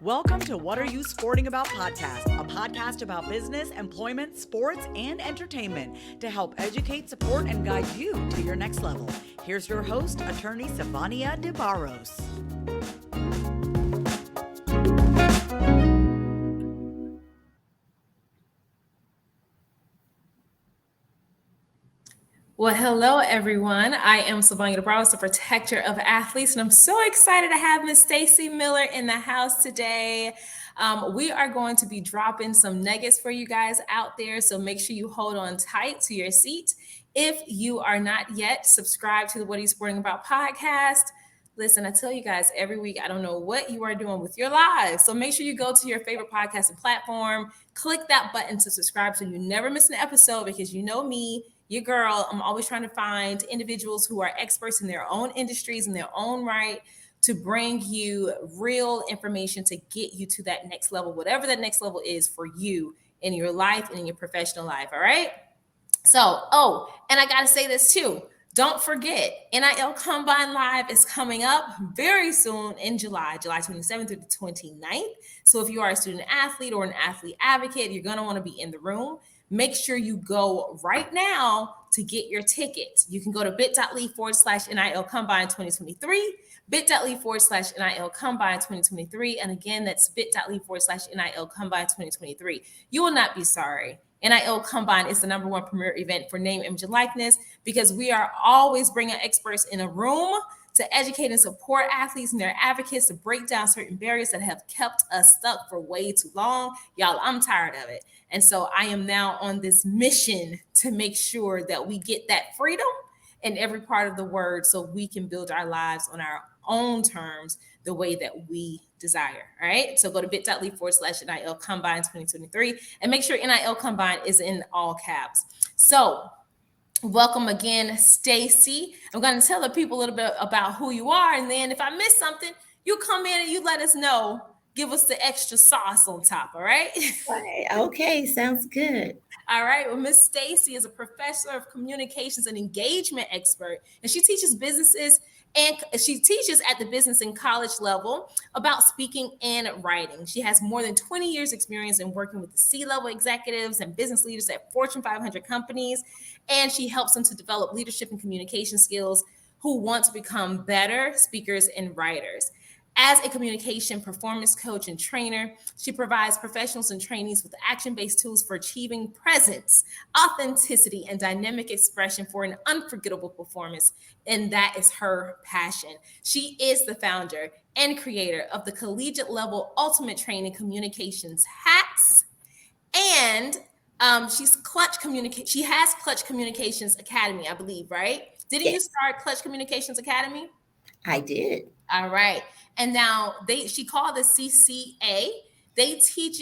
Welcome to What Are You Sporting About podcast, a podcast about business, employment, sports, and entertainment to help educate, support, and guide you to your next level. Here's your host, attorney Savania De Barros. Well, hello, everyone. I am Savania De Barros, the protector of athletes, and I'm so excited to have Miss Stacey Miller in the house today. We are going to be dropping some nuggets for you guys out there, so make sure you hold on tight to your seat. If you are not yet subscribed to the What Are You Sporting About podcast, listen, I tell you guys every week, I don't know what you are doing with your lives. So make sure you go to your favorite podcasting platform, click that button to subscribe so you never miss an episode, because you know me, your girl, I'm always trying to find individuals who are experts in their own industries, in their own right, to bring you real information to get you to that next level, whatever that next level is for you in your life and in your professional life. All right. So, and I got to say this too. Don't forget, NIL Combine Live is coming up very soon in July 27th through the 29th. So if you are a student athlete or an athlete advocate, you're going to want to be in the room. Make sure you go right now to get your tickets. You can go to bit.ly/NIL Combine 2023, bit.ly/NIL Combine 2023. And again, that's bit.ly/NIL Combine 2023. You will not be sorry. NIL Combine is the #1 premier event for name, image, and likeness, because we are always bringing experts in a room to educate and support athletes and their advocates to break down certain barriers that have kept us stuck for way too long. Y'all, I'm tired of it. And so I am now on this mission to make sure that we get that freedom in every part of the word so we can build our lives on our own terms the way that we desire. All right. So go to bit.ly/NIL Combine 2023 and make sure NIL Combine is in all caps. So welcome again, Stacey. I'm going to tell the people a little bit about who you are. And then if I miss something, you come in and you let us know. Give us the extra sauce on top. All right. Okay. Sounds good. All right. Well, Miss Stacey is a professor of communications and engagement expert, and she teaches businesses and she teaches at the Business and College Level about speaking and writing. She has more than 20 years experience in working with the C-level executives and business leaders at Fortune 500 companies, and she helps them to develop leadership and communication skills who want to become better speakers and writers. As a communication performance coach and trainer, she provides professionals and trainees with action-based tools for achieving presence, authenticity, and dynamic expression for an unforgettable performance. And that is her passion. She is the founder and creator of the Collegiate Level Ultimate Training Communications hats. And she has Clutch Communications Academy, I believe, right? Didn't you start Clutch Communications Academy? I did. All right. And now she called the CCA. They teach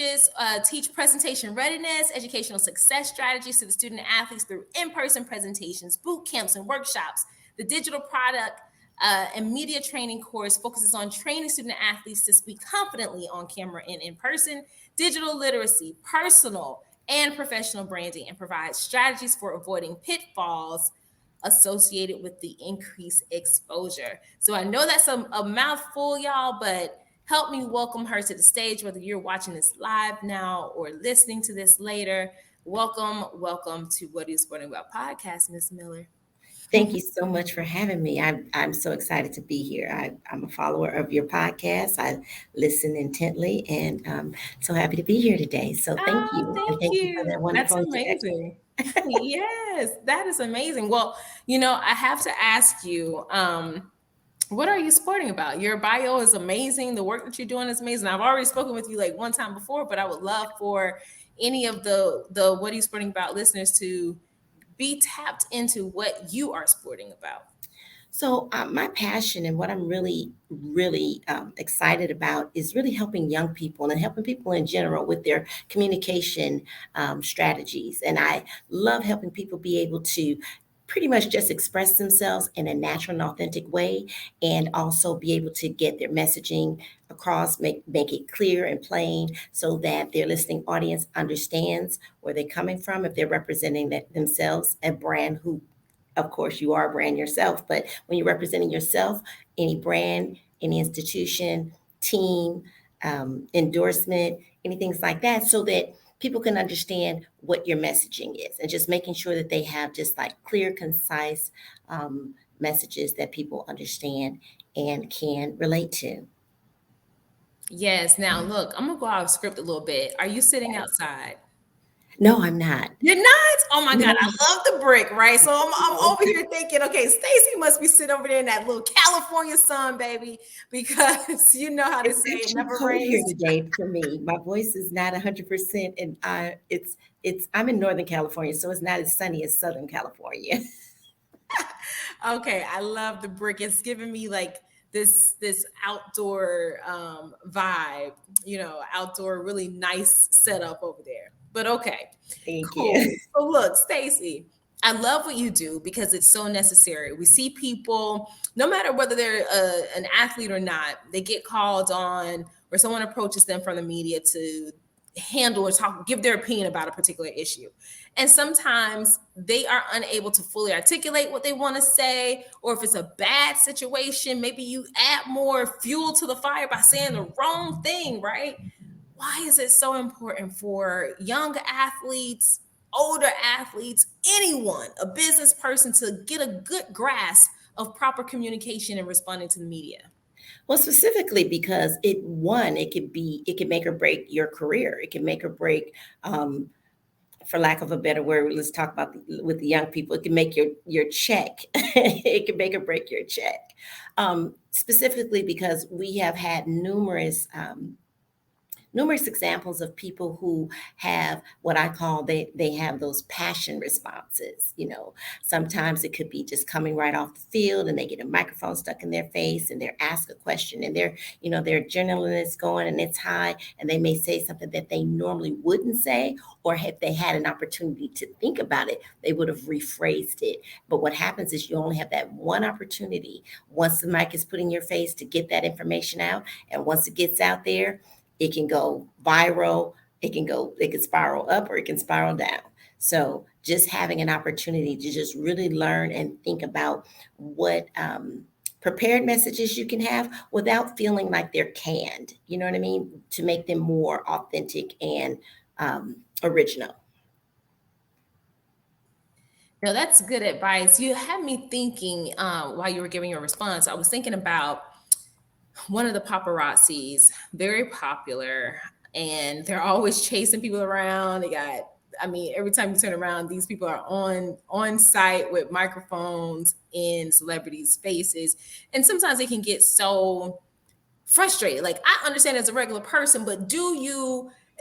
presentation readiness, educational success strategies to the student athletes through in-person presentations, boot camps, and workshops. The digital product and media training course focuses on training student athletes to speak confidently on camera and in person, digital literacy, personal and professional branding, and provides strategies for avoiding pitfalls associated with the increased exposure. So I know that's a mouthful, y'all, but help me welcome her to the stage, whether you're watching this live now or listening to this later. Welcome to What Are You Sporting About podcast, Ms. Miller. Thank you so much for having me. I'm so excited to be here. I'm a follower of your podcast. I listen intently, and I'm so happy to be here today. So thank you. Thank you for that wonderful introduction. Yes, that is amazing. Well, I have to ask you, what are you sporting about? Your bio is amazing. The work that you're doing is amazing. I've already spoken with you like one time before, but I would love for any of the What Are You Sporting About listeners to be tapped into what you are sporting about. So my passion and what I'm really, really excited about is really helping young people and helping people in general with their communication strategies. And I love helping people be able to pretty much just express themselves in a natural and authentic way, and also be able to get their messaging across, make it clear and plain so that their listening audience understands where they're coming from, if they're representing themselves, a brand who, of course, you are a brand yourself, but when you're representing yourself, any brand any institution, team, endorsement, anything like that, so that people can understand what your messaging is, and just making sure that they have just like clear, concise messages that people understand and can relate to. Yes. Now, look, I'm gonna go out of script a little bit. Are you sitting outside? No, I'm not. You're not? Oh my God, No, I love the brick, right? So I'm no. over here thinking, okay, Stacey must be sitting over there in that little California sun, baby, because you know how to It's say it actually never cold here rains. today for me. My voice is not 100%, and it's I'm in Northern California, so it's not as sunny as Southern California. Okay, I love the brick. It's giving me like this outdoor vibe, outdoor really nice setup over there. But okay, Thank cool. you. So look, Stacey, I love what you do because it's so necessary. We see people, no matter whether they're an athlete or not, they get called on or someone approaches them from the media to handle or talk, give their opinion about a particular issue. And sometimes they are unable to fully articulate what they want to say, or if it's a bad situation, maybe you add more fuel to the fire by saying the wrong thing, right? Why is it so important for young athletes, older athletes, anyone, a business person to get a good grasp of proper communication and responding to the media? Well, specifically because it can make or break your career. It can make or break, for lack of a better word. Let's talk about with the young people. It can make your check. It can make or break your check. Specifically because we have had numerous examples of people who have what I call they have those passion responses. Sometimes it could be just coming right off the field and they get a microphone stuck in their face and they're asked a question and their adrenaline is going and it's high and they may say something that they normally wouldn't say, or if they had an opportunity to think about it, they would have rephrased it. But what happens is you only have that one opportunity once the mic is put in your face to get that information out. And once it gets out there, it can go viral, it can spiral up or it can spiral down. So just having an opportunity to just really learn and think about what prepared messages you can have without feeling like they're canned, you know what I mean? To make them more authentic and original. No, that's good advice. You had me thinking while you were giving your response. I was thinking about one of the paparazzis, very popular, and they're always chasing people around. Every time you turn around, these people are on site with microphones in celebrities' faces, and sometimes they can get so frustrated. Like, I understand as a regular person, but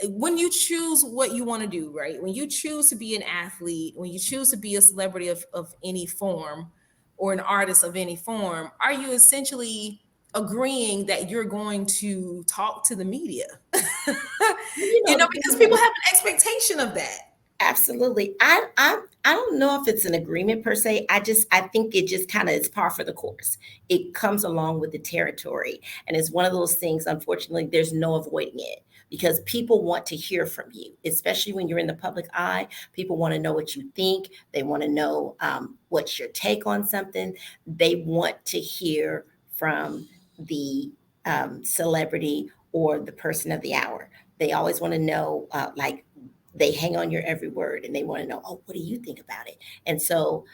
when you choose what you want to do, right? When you choose to be an athlete, when you choose to be a celebrity of any form or an artist of any form, are you essentially agreeing that you're going to talk to the media? Because people have an expectation of that. Absolutely. I don't know if it's an agreement per se. I think it just kind of is par for the course. It comes along with the territory. And it's one of those things, unfortunately, there's no avoiding it because people want to hear from you, especially when you're in the public eye. People want to know what you think. They want to know what's your take on something. They want to hear from the celebrity or the person of the hour. They always want to know, they hang on your every word and they want to know, oh, what do you think about it? And so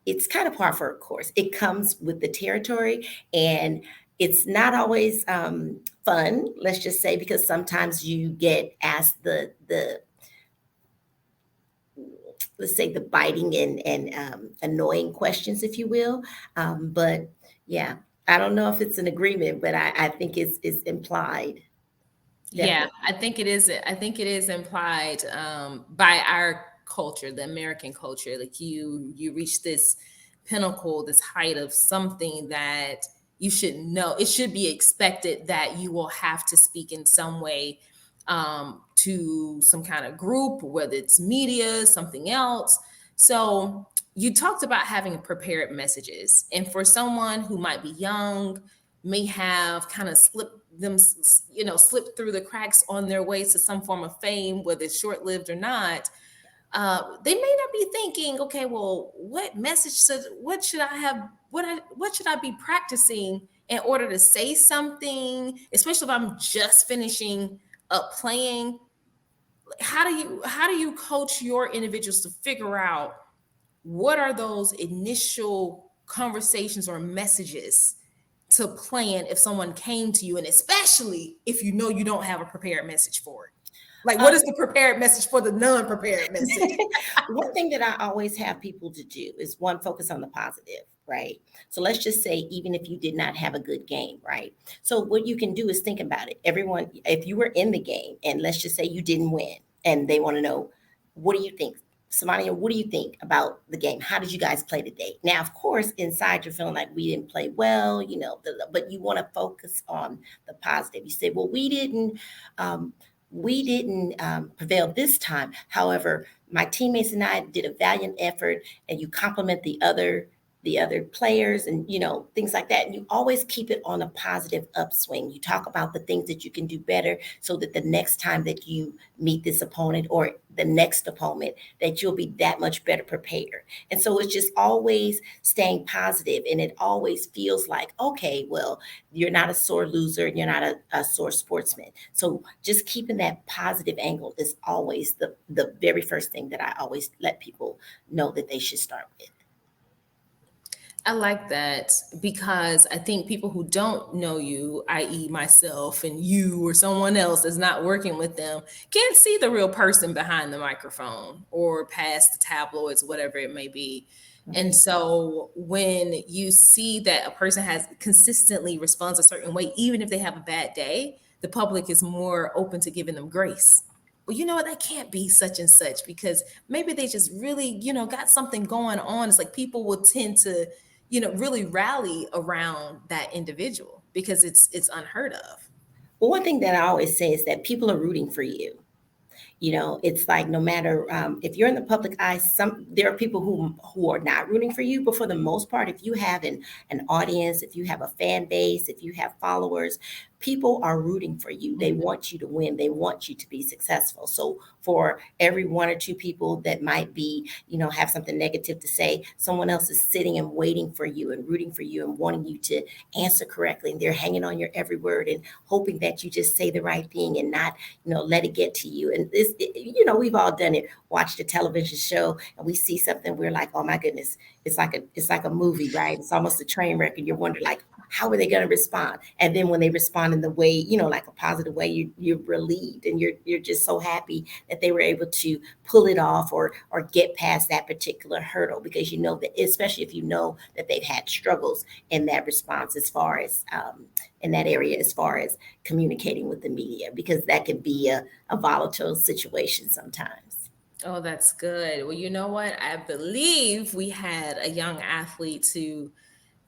it's kind of par for a course. It comes with the territory and it's not always fun, let's just say, because sometimes you get asked the let's say the biting and annoying questions, if you will. But yeah, I don't know if it's an agreement, but I think it's implied. Yeah, Definitely. I think it is. I think it is implied by our culture, the American culture. Like you reach this pinnacle, this height of something that you should know. It should be expected that you will have to speak in some way to some kind of group, whether it's media, something else. So you talked about having prepared messages, and for someone who might be young, may have kind of slipped through the cracks on their way to some form of fame, whether it's short-lived or not. They may not be thinking, okay, well, what should I be practicing in order to say something, especially if I'm just finishing up playing. How do you coach your individuals to figure out what are those initial conversations or messages to plan if someone came to you, and especially if you know you don't have a prepared message for it? Like, what is the prepared message for the non-prepared message? One thing that I always have people to do is one, focus on the positive, right? So let's just say, even if you did not have a good game, right? So what you can do is think about it. Everyone, if you were in the game and let's just say you didn't win and they want to know, what do you think? Samania, what do you think about the game? How did you guys play today? Now, of course, inside you're feeling like we didn't play well, but you want to focus on the positive. You say, well, we didn't prevail this time. However, my teammates and I did a valiant effort, and you compliment the other players and things like that. And you always keep it on a positive upswing. You talk about the things that you can do better so that the next time that you meet this opponent or the next opponent, that you'll be that much better prepared. And so it's just always staying positive, and it always feels like, okay, well, you're not a sore loser and you're not a sore sportsman. So just keeping that positive angle is always the very first thing that I always let people know that they should start with. I like that because I think people who don't know you, i.e., myself and you or someone else that's not working with them, can't see the real person behind the microphone or past the tabloids, whatever it may be. And so when you see that a person has consistently responds a certain way, even if they have a bad day, the public is more open to giving them grace. Well, you know what, that can't be such and such because maybe they just really, got something going on. It's like people will tend to, really rally around that individual because it's unheard of. Well, one thing that I always say is that people are rooting for you. It's like no matter if you're in the public eye, there are people who are not rooting for you, but for the most part, if you have an audience, if you have a fan base, if you have followers, people are rooting for you. They want you to win. They want you to be successful. So for every one or two people that might be, have something negative to say, someone else is sitting and waiting for you and rooting for you and wanting you to answer correctly. And they're hanging on your every word and hoping that you just say the right thing and not, let it get to you. And we've all done it. Watched a television show and we see something. We're like, oh my goodness, it's like a movie, right? It's almost a train wreck. And you're wondering like, how are they going to respond? And then when they respond in the way, like a positive way, you're relieved and you're just so happy that they were able to pull it off or get past that particular hurdle, because that, especially if you know that they've had struggles in that response as far as in that area, as far as communicating with the media, because that can be a volatile situation sometimes. Oh, that's good. Well, you know what? I believe we had a young athlete to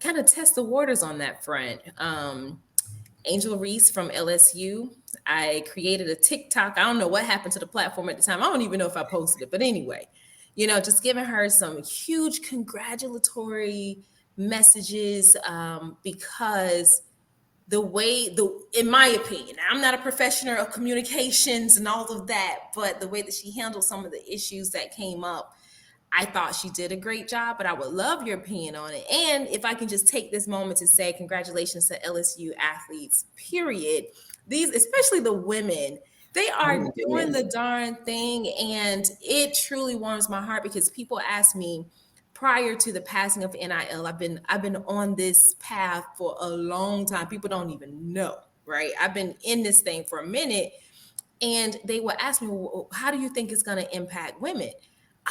kind of test the waters on that front. Angel Reese from LSU. I created a TikTok. I don't know what happened to the platform at the time. I don't even know if I posted it, but anyway, just giving her some huge congratulatory messages because in my opinion, I'm not a professional of communications and all of that, but the way that she handled some of the issues that came up, I thought she did a great job, but I would love your opinion on it. And if I can just take this moment to say congratulations to LSU athletes, period. These, especially the women, they are doing the darn thing. And it truly warms my heart because people ask me prior to the passing of NIL, I've been on this path for a long time. People don't even know, right? I've been in this thing for a minute. And they would ask me, well, how do you think it's going to impact women?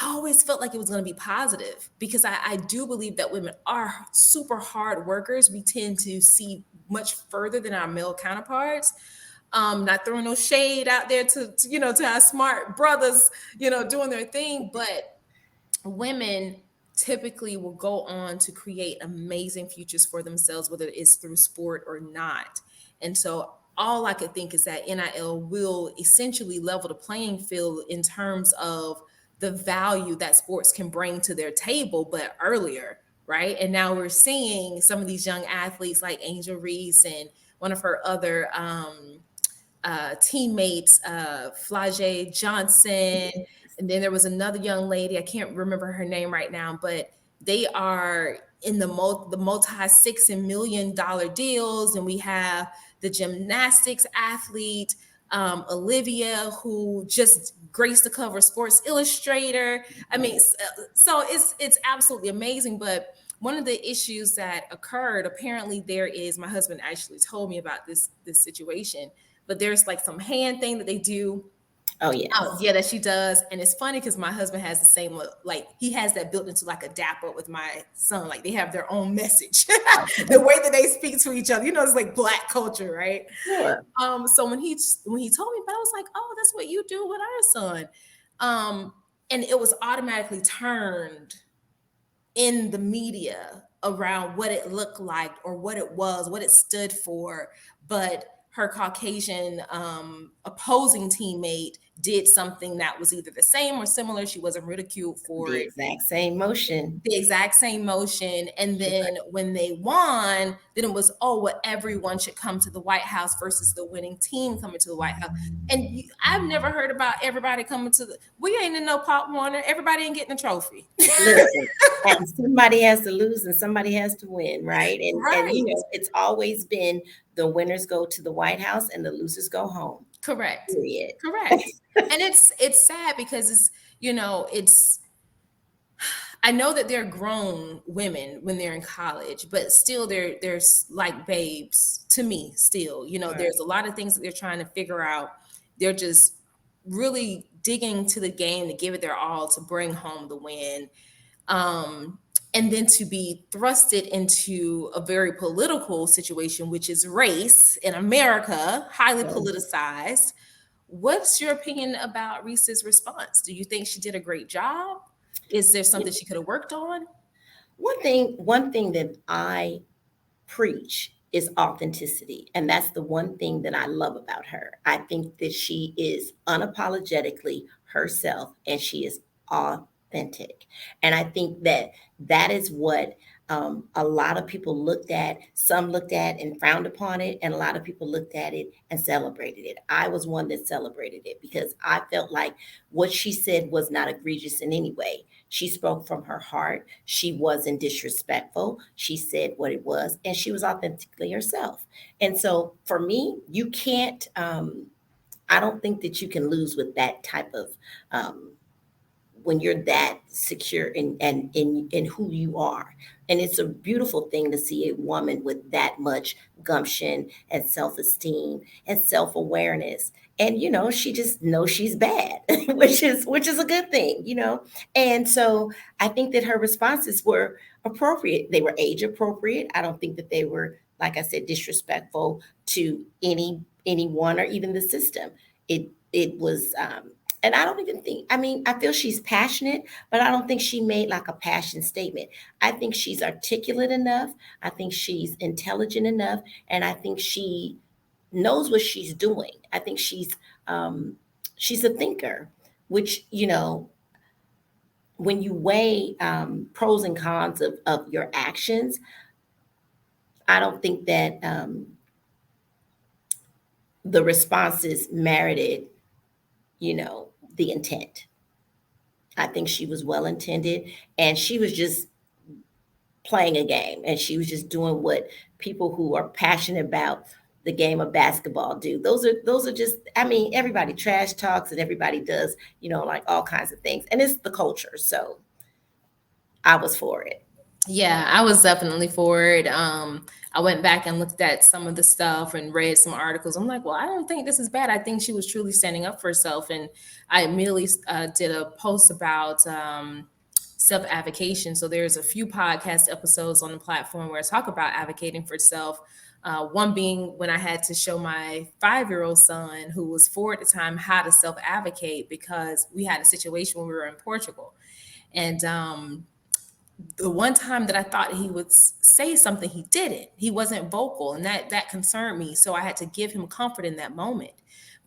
I always felt like it was going to be positive because I do believe that women are super hard workers. We tend to see much further than our male counterparts. Not throwing no shade out there to our smart brothers, doing their thing, but women typically will go on to create amazing futures for themselves, whether it's through sport or not. And so all I could think is that NIL will essentially level the playing field in terms of the value that sports can bring to their table, but earlier, right? And now we're seeing some of these young athletes like Angel Reese and one of her other teammates, Flage Johnson. And then there was another young lady, I can't remember her name right now, but they are in the multi $6 million deals, and we have the gymnastics athlete Olivia, who just graced the cover of Sports Illustrator. I mean, so it's absolutely amazing. But one of the issues that occurred, apparently there is, my husband actually told me about this situation, but there's like some hand thing that they do. Oh, yes. Oh, yeah, that she does. And it's funny because my husband has the same look, like he has that built into like a dap up with my son. Like they have their own message, the way that they speak to each other. You know, it's like Black culture, right? Sure. So when he told me, but I was like, oh, that's what you do with our son. And it was automatically turned in the media around what it looked like or what it was, what it stood for. But her Caucasian opposing teammate did something that was either the same or similar. She wasn't ridiculed for The it. exact same motion. The exact same motion. And then when they won, then it was, oh, well, everyone should come to the White House versus the winning team coming to the White House. And I've never heard about everybody coming to we ain't in no Pop Warner. Everybody ain't getting a trophy. Listen, and somebody has to lose and somebody has to win, right? And you know, it's always been the winners go to the White House and the losers go home. Correct. Period. Correct. And it's sad because it's, you know, I know that they're grown women when they're in college, but still they're like babes to me still. You know, Right. There's a lot of things that they're trying to figure out. They're just really digging to the game to give it their all to bring home the win. And then to be thrusted into a very political situation, which is race in America, highly politicized. What's your opinion about Reese's response? Do you think she did a great job? Is there something she could have worked on? One thing that I preach is authenticity. And that's the one thing that I love about her. I think that she is unapologetically herself and she is authentic. And I think that is what a lot of people looked at. Some looked at and frowned upon it, and a lot of people looked at it and celebrated it. I was one that celebrated it because I felt like what she said was not egregious in any way. She spoke from her heart. She wasn't disrespectful. She said what it was, and she was authentically herself. And so for me, you can't, I don't think that you can lose with that type of, when you're that secure in who you are. And it's a beautiful thing to see a woman with that much gumption and self-esteem and self-awareness. And you know, she just knows she's bad, which is a good thing, you know. And so I think that her responses were appropriate. They were age appropriate. I don't think that they were, like I said, disrespectful to anyone or even the system. It was and I don't even think, I mean, I feel she's passionate, but I don't think she made like a passion statement. I think she's articulate enough. I think she's intelligent enough. And I think she knows what she's doing. I think she's a thinker, which, you know, when you weigh pros and cons of your actions, I don't think that the responses merited, you know, the intent. I think she was well intended and she was just playing a game and she was just doing what people who are passionate about the game of basketball do. Those are just, I mean, everybody trash talks and everybody does, you know, like all kinds of things. And it's the culture. So I was for it. Yeah, I was definitely for it. I went back and looked at some of the stuff and read some articles. I'm like, well, I don't think this is bad. I think she was truly standing up for herself. And I immediately did a post about self-advocation. So there's a few podcast episodes on the platform where I talk about advocating for self. One being when I had to show my 5-year-old son, who was 4 at the time, how to self-advocate because we had a situation when we were in Portugal. And the one time that I thought he would say something, he didn't. He wasn't vocal, and that concerned me. So I had to give him comfort in that moment.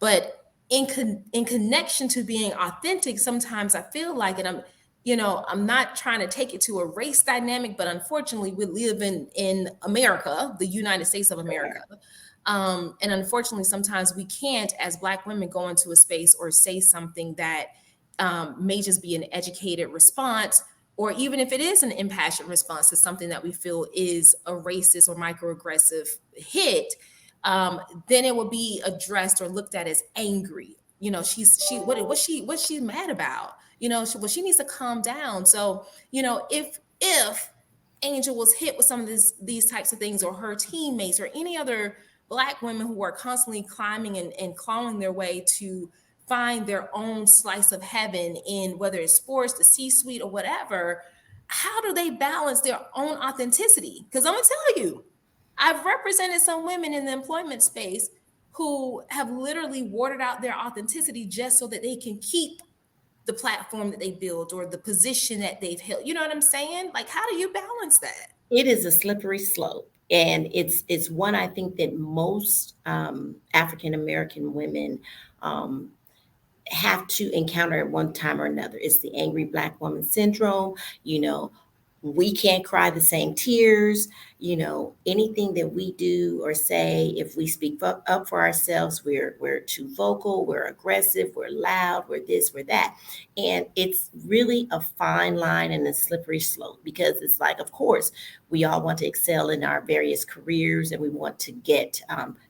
But in connection to being authentic, sometimes I feel like, and I'm not trying to take it to a race dynamic, but unfortunately, we live in America, the United States of America. And unfortunately, sometimes we can't, as Black women, go into a space or say something that may just be an educated response or even if it is an impassioned response to something that we feel is a racist or microaggressive hit, then it will be addressed or looked at as angry. You know, what's she mad about? You know, she needs to calm down. So, you know, if Angel was hit with some of these types of things, or her teammates, or any other Black women who are constantly climbing and clawing their way to find their own slice of heaven in whether it's sports, the C-suite, or whatever, how do they balance their own authenticity? Because I'm gonna tell you, I've represented some women in the employment space who have literally watered out their authenticity just so that they can keep the platform that they built or the position that they've held. You know what I'm saying? Like, how do you balance that? It is a slippery slope, and it's one I think that most African American women um, have to encounter at one time or another. It's the angry Black woman syndrome. You know, we can't cry the same tears. You know, anything that we do or say, if we speak up for ourselves, we're too vocal, we're aggressive, we're loud, we're this, we're that. And it's really a fine line and a slippery slope, because it's like, of course, we all want to excel in our various careers, and we want to get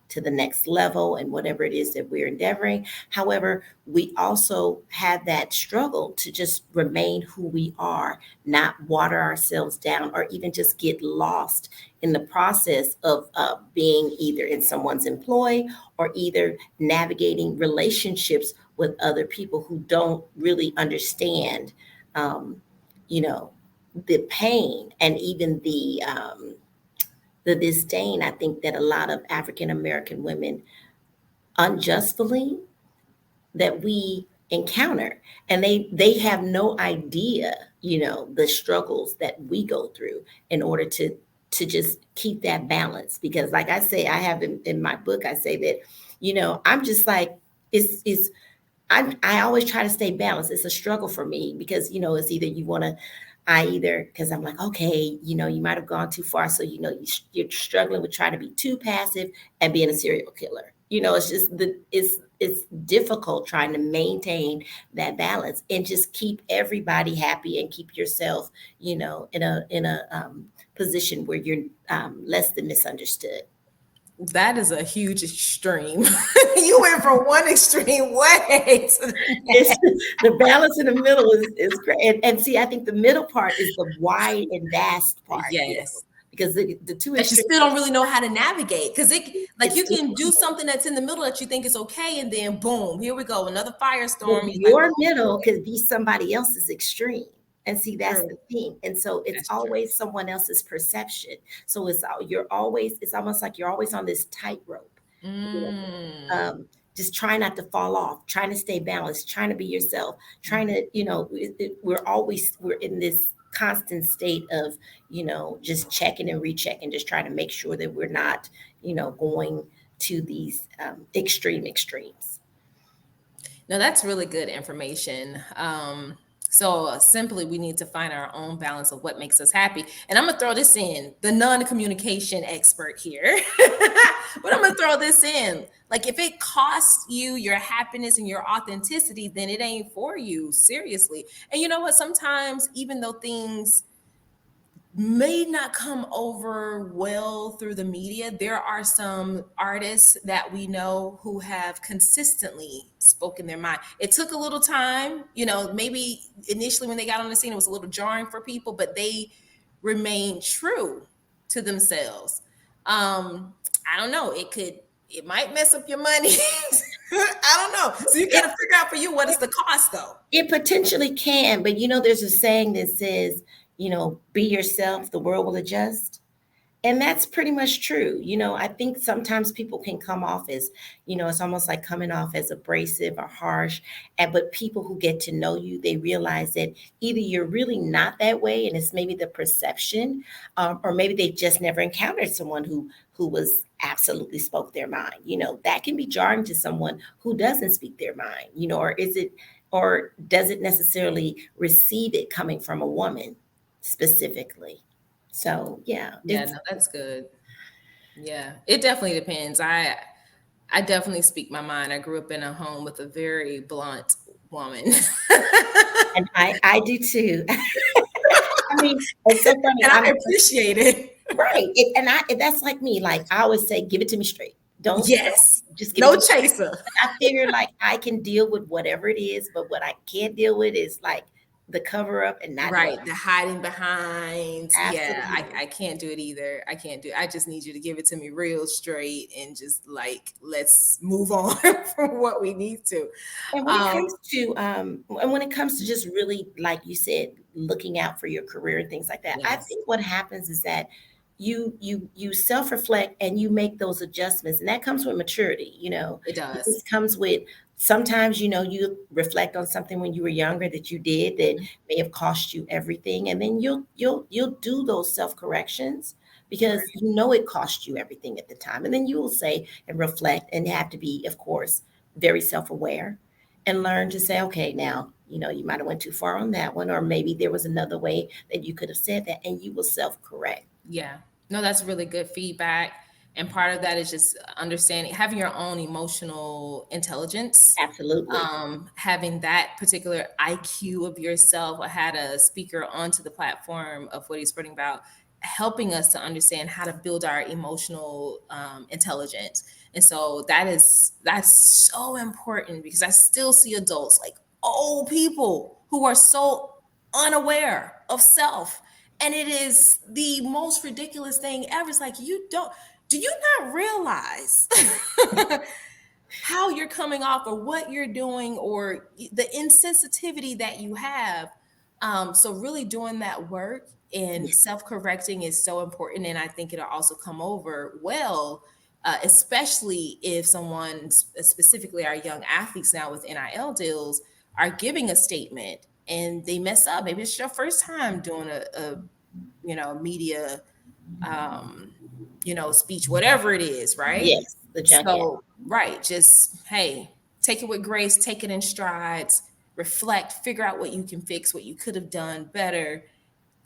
to the next level and whatever it is that we're endeavoring. However, we also have that struggle to just remain who we are, not water ourselves down, or even just get lost in the process of being either in someone's employ, or either navigating relationships with other people who don't really understand, um, you know, the pain and even the disdain, I think, that a lot of African American women unjustly that we encounter, and they have no idea, you know, the struggles that we go through in order to just keep that balance. Because like I say, I have in my book, I say that, you know, I'm just like, it's I always try to stay balanced. It's a struggle for me, because, you know, it's either you want to, I either, because I'm like, okay, you know, you might have gone too far. So, you know, you're struggling with trying to be too passive and being a serial killer. You know, it's just it's difficult trying to maintain that balance and just keep everybody happy and keep yourself, you know, in a position where you're less than misunderstood. That is a huge extreme. You went from one extreme way to the It's next. the balance in the middle is great. And see, I think the middle part is the wide and vast part, you know, Yes. because the two That you extremes, still don't really know how to navigate. Because like it's you can do something that's in the middle that you think is okay, and then boom, here we go, another but firestorm. You're like, your oh, middle could be somebody else's extreme. And see, that's true. the thing. And so it's That's true. always someone else's perception. So you're always, it's almost like you're always on this tightrope, you know, Mm. just trying not to fall off, trying to stay balanced, trying to be yourself, trying to, you know, we're in this constant state of, you know, just checking and rechecking, just trying to make sure that we're not, you know, going to these extremes. No, that's really good information. So simply, we need to find our own balance of what makes us happy. And I'm gonna throw this in, the non-communication expert here, but I'm gonna throw this in. Like, if it costs you your happiness and your authenticity, then it ain't for you. Seriously. And you know what? Sometimes, even though things may not come over well through the media, there are some artists that we know who have consistently spoken their mind. It took a little time, you know, maybe initially when they got on the scene, it was a little jarring for people, but they remained true to themselves. I don't know, it might mess up your money. I don't know. So you got to figure out for you, what is the cost though? It potentially can, but you know, there's a saying that says, you know, be yourself, the world will adjust. And that's pretty much true. You know, I think sometimes people can come off as, you know, it's almost like coming off as abrasive or harsh. And but people who get to know you, they realize that either you're really not that way, and it's maybe the perception, or maybe they just never encountered someone who was absolutely spoke their mind. You know, that can be jarring to someone who doesn't speak their mind. You know, or does it necessarily receive it coming from a woman specifically? So yeah, Yeah, no, that's good. Yeah, it definitely depends. I definitely speak my mind. I grew up in a home with a very blunt woman. and I do too. I mean, it's so funny. And I appreciate it. Right. And that's like me. Like I always say, give it to me straight. Don't Yes. just give it No to me. chaser. I figure like I can deal with whatever it is, but what I can't deal with is like the cover up and not knowing. Right. The hiding behind. Yeah, Absolutely. I can't do it either. I can't do it. I just need you to give it to me real straight and just like, let's move on from what we need to. And when it Um, comes to and when it comes to just really, like you said, looking out for your career and things like that, I yes, think what happens is that you self-reflect and you make those adjustments, and that comes with maturity. it does. This comes with sometimes you reflect on something when you were younger that you did that may have cost you everything, and then you'll do those self-corrections because Right. it cost you everything at the time, and then you will say and reflect and have to be, of course, very self-aware and learn to say, okay, now, you might have went too far on that one, or maybe there was another way that you could have said that, and you will self-correct. Yeah. No, that's really good feedback. And part of that is just understanding, having your own emotional intelligence, Absolutely. having that particular IQ of yourself. I had a speaker onto the platform of what he's spreading about, helping us to understand how to build our emotional intelligence. And so that's so important because I still see adults like old people who are so unaware of self, and it is the most ridiculous thing ever. It's like, do you not realize how you're coming off or what you're doing or the insensitivity that you have? So really doing that work and Yeah. self-correcting is so important. And I think it'll also come over well, especially if someone, specifically our young athletes now with NIL deals, are giving a statement and they mess up. Maybe it's your first time doing a media, um, speech, whatever it is, right? Yes, the junket. So, right, just, hey, take it with grace, take it in strides, reflect, figure out what you can fix, what you could have done better.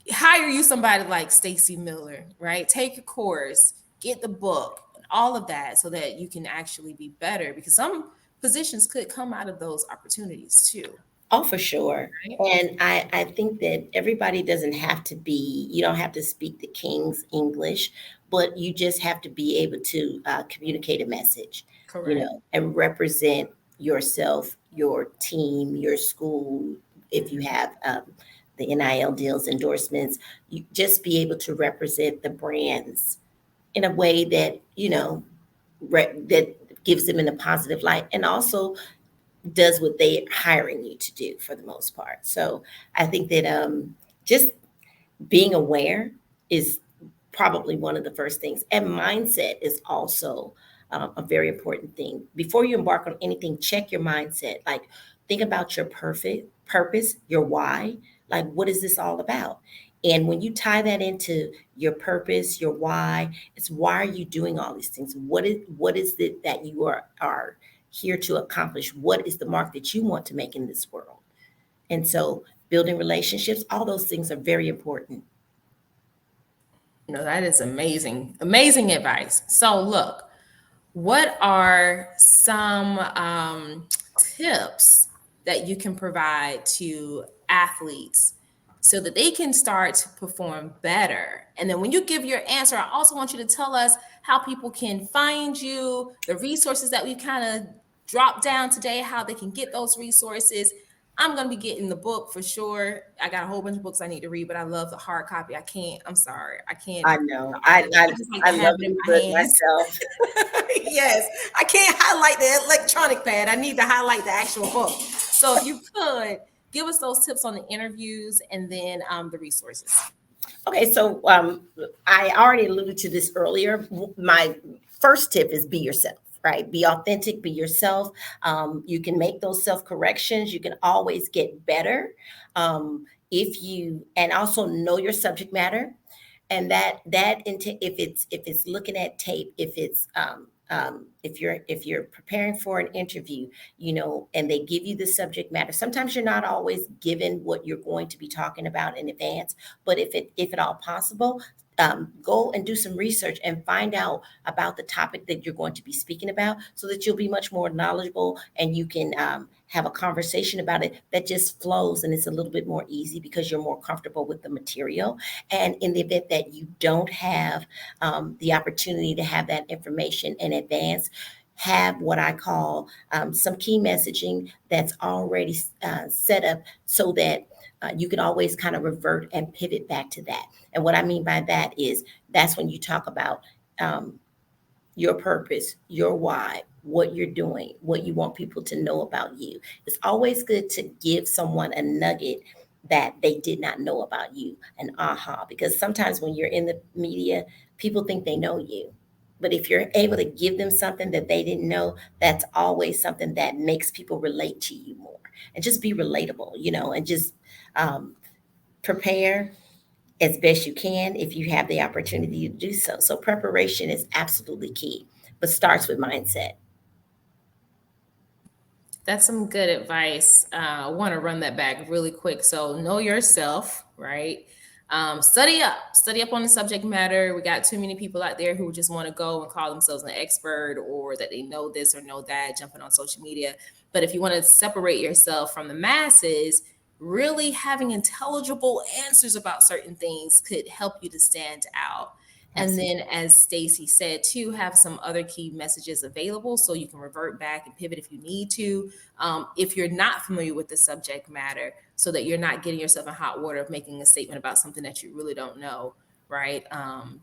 Hire you somebody like Stacey Miller, right? Take a course, get the book, all of that so that you can actually be better because some positions could come out of those opportunities too, Oh, for sure. right? And I think that everybody doesn't have to be, you don't have to speak the King's English, but you just have to be able to communicate a message, Correct. and represent yourself, your team, your school. If you have the NIL deals, endorsements, you just be able to represent the brands in a way that, that gives them in a positive light. And also does what they're hiring you to do for the most part. So I think that just being aware is probably one of the first things. And mindset is also a very important thing. Before you embark on anything, check your mindset. Like think about your perfect purpose, your why. Like what is this all about? And when you tie that into your purpose, your why, it's why are you doing all these things? What is it that you are here to accomplish? What is the mark that you want to make in this world? And so building relationships, all those things are very important. No, that is amazing. Amazing advice. So, look, what are some tips that you can provide to athletes so that they can start to perform better? And then when you give your answer, I also want you to tell us how people can find you, the resources that we kind of dropped down today, how they can get those resources. I'm going to be getting the book for sure. I got a whole bunch of books I need to read, but I love the hard copy. I can't, I'm sorry. I can't. I know. I I just like I to have love it the in my book hands. myself. Yes, I can't highlight the electronic pad. I need to highlight the actual book. So if you could give us those tips on the interviews and then the resources. Okay, so I already alluded to this earlier. My first tip is be yourself, right? Be authentic, be yourself. You can make those self corrections. You can always get better if you, and also know your subject matter. And if it's looking at tape, if it's if you're preparing for an interview, and they give you the subject matter. Sometimes you're not always given what you're going to be talking about in advance, but if at all possible, go and do some research and find out about the topic that you're going to be speaking about so that you'll be much more knowledgeable and you can have a conversation about it that just flows and it's a little bit more easy because you're more comfortable with the material. And in the event that you don't have the opportunity to have that information in advance, have what I call some key messaging that's already set up so that you can always kind of revert and pivot back to that. And what I mean by that is that's when you talk about your purpose, your why, what you're doing, what you want people to know about you. It's always good to give someone a nugget that they did not know about you, an aha, because sometimes when you're in the media, people think they know you. But if you're able to give them something that they didn't know, that's always something that makes people relate to you more. And just be relatable, and just prepare as best you can if you have the opportunity to do so. So preparation is absolutely key, but starts with mindset. That's some good advice. I want to run that back really quick. So know yourself, right? Study up on the subject matter. We got too many people out there who just want to go and call themselves an expert or that they know this or know that, jumping on social media. But if you want to separate yourself from the masses, really having intelligible answers about certain things could help you to stand out. And then, as Stacey said, too, have some other key messages available so you can revert back and pivot if you need to. If you're not familiar with the subject matter, so that you're not getting yourself in hot water of making a statement about something that you really don't know, right?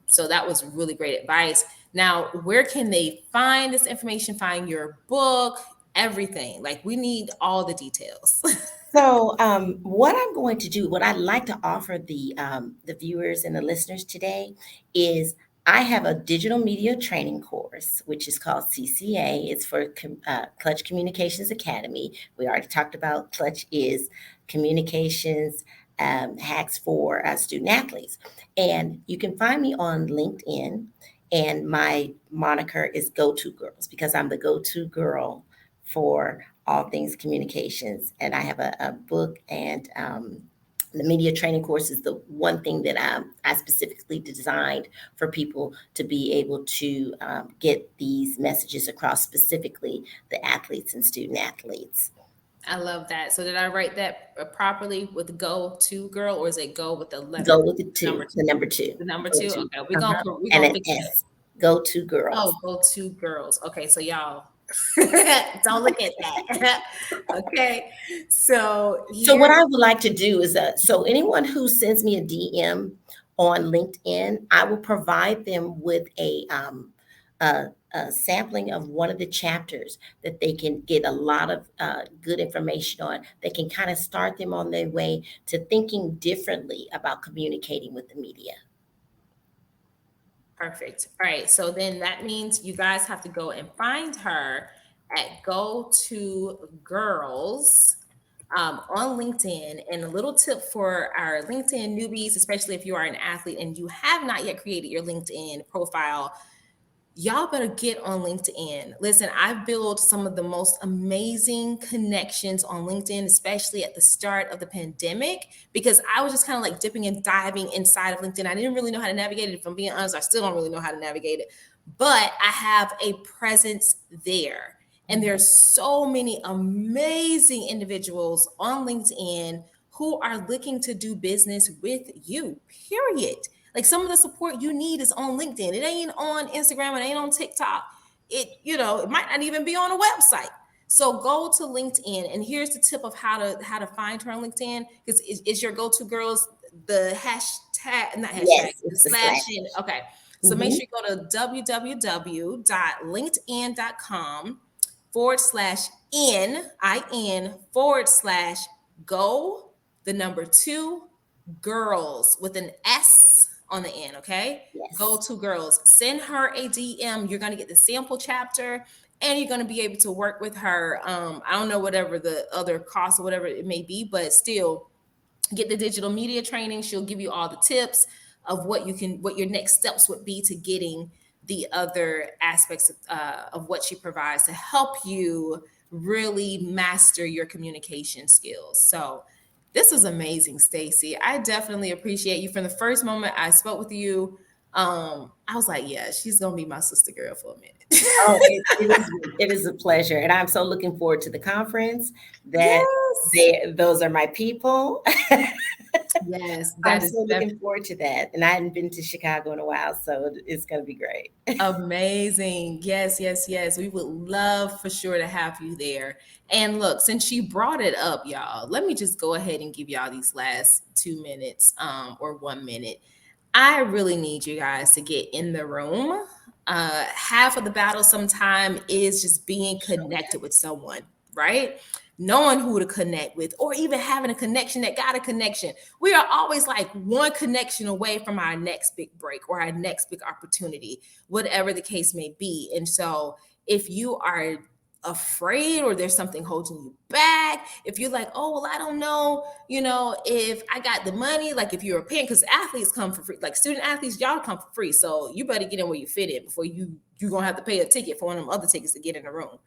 So that was really great advice. Now, where can they find this information? Find your book, everything. Like, we need all the details. So, what I'm going to do, what I'd like to offer the viewers and the listeners today is I have a digital media training course, which is called CCA. It's for Clutch Communications Academy. We already talked about Clutch is communications hacks for student athletes. And you can find me on LinkedIn. And my moniker is Go To Girls because I'm the go-to girl for all things communications. And I have a book and the media training course is the one thing that I specifically designed for people to be able to get these messages across, specifically the athletes and student athletes. I love that. So did I write that properly with Go To Girl, or is it Go with the letter? Go with the two, Number the number two. The number Go two? to. Okay, we're Uh-huh. gonna And an fix that. S. Go To Girls. Oh, Go To Girls. Okay, so y'all don't look at that. Okay, so So what I would like to do is so anyone who sends me a DM on LinkedIn, I will provide them with a sampling of one of the chapters that they can get a lot of good information on. They can kind of start them on their way to thinking differently about communicating with the media. Perfect. All right. So then that means you guys have to go and find her at Go To Girls on LinkedIn. And a little tip for our LinkedIn newbies, especially if you are an athlete and you have not yet created your LinkedIn profile, y'all better get on LinkedIn. Listen, I've built some of the most amazing connections on LinkedIn, especially at the start of the pandemic, because I was just kind of like dipping and diving inside of LinkedIn. I didn't really know how to navigate it. If I'm being honest, I still don't really know how to navigate it, but I have a presence there. And there's so many amazing individuals on LinkedIn who are looking to do business with you, period. Like, some of the support you need is on LinkedIn. It ain't on Instagram. It ain't on TikTok. It might not even be on a website. So go to LinkedIn, and here's the tip of how to find her on LinkedIn. Because is your Go To Girls the hashtag, not hashtag, Yes, the it's the slash slash. in? Okay. So make sure you go to www.linkedin.com/in the number 2 girls with an S on the end. Okay. Yes. Go To Girls. Send her a DM. You're going to get the sample chapter and you're going to be able to work with her. I don't know whatever the other cost or whatever it may be, but still get the digital media training. She'll give you all the tips of what your next steps would be to getting the other aspects of what she provides to help you really master your communication skills. So this is amazing, Stacey. I definitely appreciate you. From the first moment I spoke with you, I was like, yeah, she's gonna be my sister girl for a minute. Oh, it is a pleasure. And I'm so looking forward to the conference that Yes. those are my people. Yes, I'm that is so looking forward to that. And I hadn't been to Chicago in a while, so it's going to be great. amazing. Yes, yes, yes. We would love for sure to have you there. And look, since you brought it up, y'all, let me just go ahead and give y'all these last 2 minutes or 1 minute. I really need you guys to get in the room. Half of the battle sometime is just being connected with someone, right? Knowing who to connect with, or even having a connection that got a connection. We are always like one connection away from our next big break or our next big opportunity, whatever the case may be. And so if you are afraid or there's something holding you back, if you're like, oh, well, I don't know, if I got the money, like if you're a parent, because athletes come for free, like student athletes, y'all come for free. So you better get in where you fit in before you're going to have to pay a ticket for one of them other tickets to get in the room.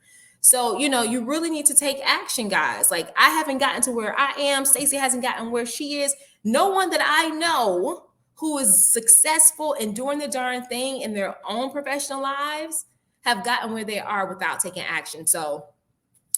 So, you really need to take action, guys. Like I haven't gotten to where I am. Stacey hasn't gotten where she is. No one that I know who is successful and doing the darn thing in their own professional lives have gotten where they are without taking action. So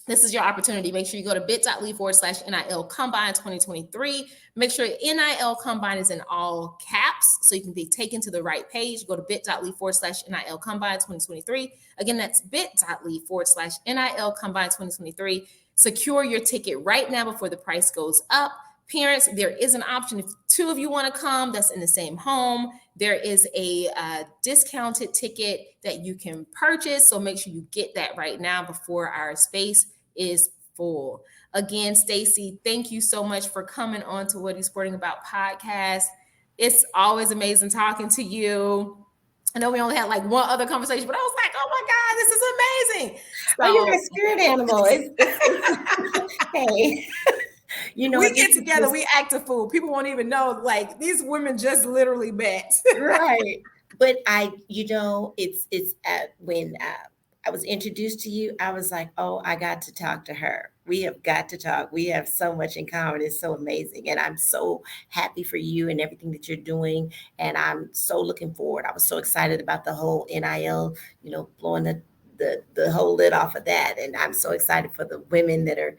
this is your opportunity. Make sure you go to bit.ly/NIL Combine 2023. Make sure NIL Combine is in all caps so you can be taken to the right page. Go to bit.ly/NIL Combine 2023. Again, that's bit.ly/NIL Combine 2023. Secure your ticket right now before the price goes up. Parents, there is an option. If two of you want to come, that's in the same home. There is a discounted ticket that you can purchase. So make sure you get that right now before our space is full. Again, Stacey, thank you so much for coming on to What Are You Sporting About podcast. It's always amazing talking to you. I know we only had like one other conversation, but I was like, oh my God, this is amazing. So, Oh, you're a spirit animal. Hey. We get together, we act a fool. People won't even know, like these women just literally met. Right. But it's when I was introduced to you, I was like, oh, I got to talk to her. We have got to talk. We have so much in common. It's so amazing. And I'm so happy for you and everything that you're doing. And I'm so looking forward. I was so excited about the whole NIL, blowing the whole lid off of that. And I'm so excited for the women that are,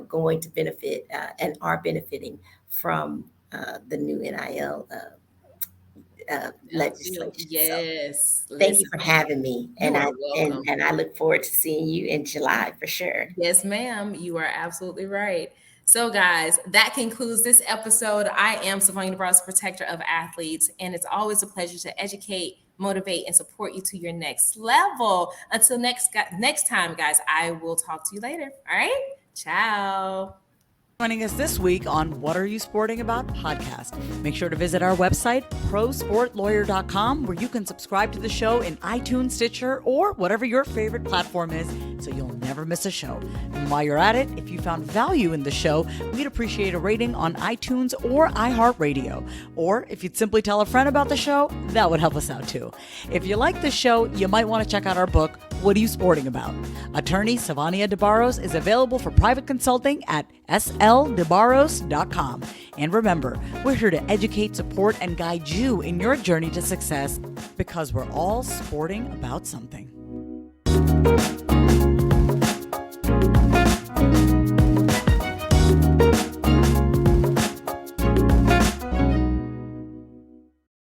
going to benefit and are benefiting from the new NIL legislation. Yes. So, thank you for having me. And I look forward to seeing you in July for sure. Yes, ma'am. You are absolutely right. So, guys, that concludes this episode. I am Savannah Browse, protector of athletes, and it's always a pleasure to educate, motivate, and support you to your next level. Until next time, guys, I will talk to you later. All right? Ciao. Joining us this week on What Are You Sporting About podcast. Make sure to visit our website, prosportlawyer.com, where you can subscribe to the show in iTunes, Stitcher, or whatever your favorite platform is, so you'll never miss a show. And while you're at it, if you found value in the show, we'd appreciate a rating on iTunes or iHeartRadio. Or if you'd simply tell a friend about the show, that would help us out too. If you like the show, you might want to check out our book, What Are You Sporting About? Attorney Savania DeBarros is available for private consulting at sldebarros.com. And remember, we're here to educate, support, and guide you in your journey to success because we're all sporting about something.